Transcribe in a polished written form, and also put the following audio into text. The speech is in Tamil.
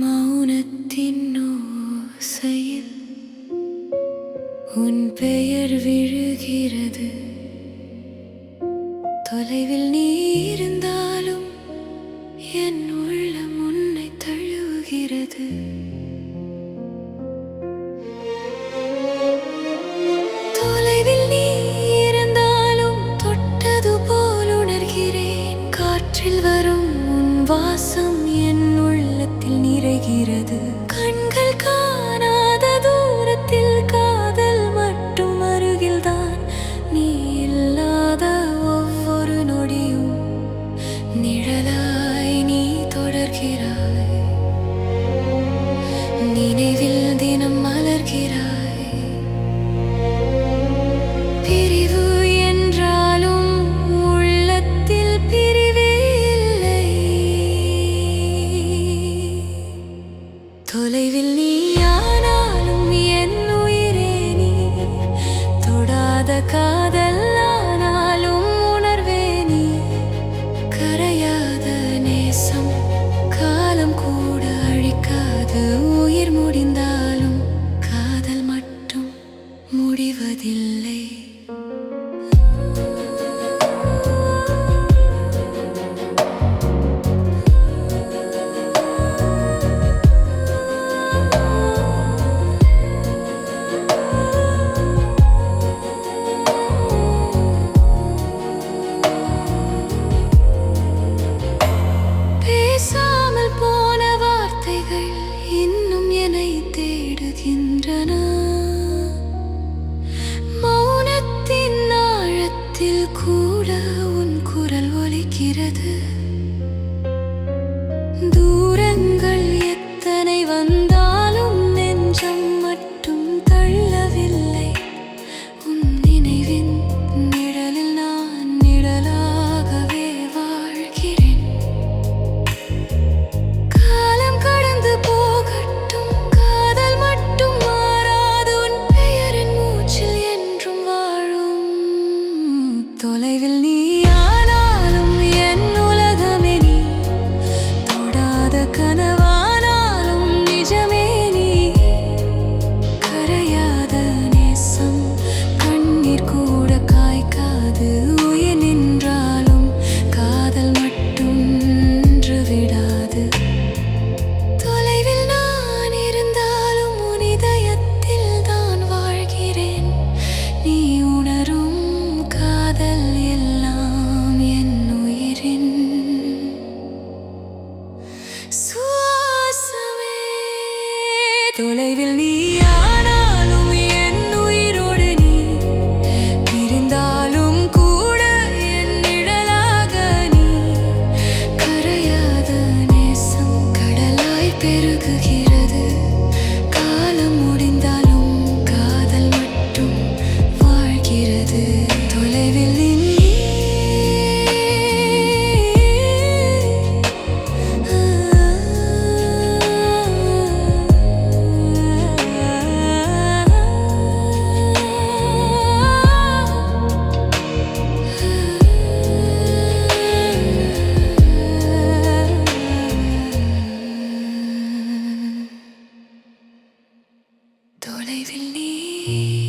மௌனத்தின் ஓசையில் உன் பெயர் விழுகிறது. தொலைவில் நீ இருந்தாலும் என் உள்ளம் உன்னை தழுவுகிறது. தொலைவில் நீ இருந்தாலும் தொட்டது போல் உணர்கிறேன். காற்றில் வரும் உன் வாசம் என் உள்ளத்தில் நிறைகிறது. கண்கள் காணாத தூரத்தில் காதல் மட்டும் அருகில்தான். நீ இல்லாத ஒவ்வொரு நொடியும் நிழலாய் நீ தொடர்கிறாய். நினைவில் தினம் மலர்கிறாய். பிரிவு என்றாலும் உள்ளத்தில் பிரிவே இல்லை. தொலைவில் நீ ஆனாலும் என் உயிரே நீ. தொடாத காதல் ஆனாலும் உணர்வே நீ. கரையாத நேசம் காலம் கூட அழிக்காது. உயிர் முடிந்தாலும் காதல் மட்டும் முடிவதில்லை. பேசாமல் போன வார்த்தைகள் இன்னும் என்னை தேடுகின்றன. மௌனத்தின் ஆழத்தில் கூட உன் குரல் ஒலிக்கிறது. தூரங்கள் எத்தனை வந்தாலும் நெஞ்சம் மட்டும் தள்ளவில்லை. உன் நினைவின் நிழலில் நான் நிழலாகவே வாழ்கிறேன். காலம் கடந்து போகட்டும், காதல் மட்டும் மாறாது. உன் பெயரின் மூச்சில் என்றும் வாழும். தொலைவில் நீ ஆனாலும் என் உலகமே நீ. தொடாத கனவானாலும் நிஜமே நீ. கரையாத நேசம் கண்ணீர் கூட காய்க்காது. உயிர் நின்றாலும் காதல் மட்டும் நின்று விடாது. தொலைவில் நான் இருந்தாலும் உன் இதயத்தில் தான் வாழ்கிறேன். நீ உணரும் காதல் எல்லாம் என் உயிரின் சுவாசமே. தொலைவில் நீ ஆனாலும் என் உயிரோடு நீ. பிரிந்தாலும் கூட என் நிழலாக நீ. கரையாத நேசம் கடலாய் பெருகுகிறது. காலம் முடிந்தாலும் காதல் மட்டும் வாழ்கிறது. தொலைவில் நீ. தொலைவில் நீ.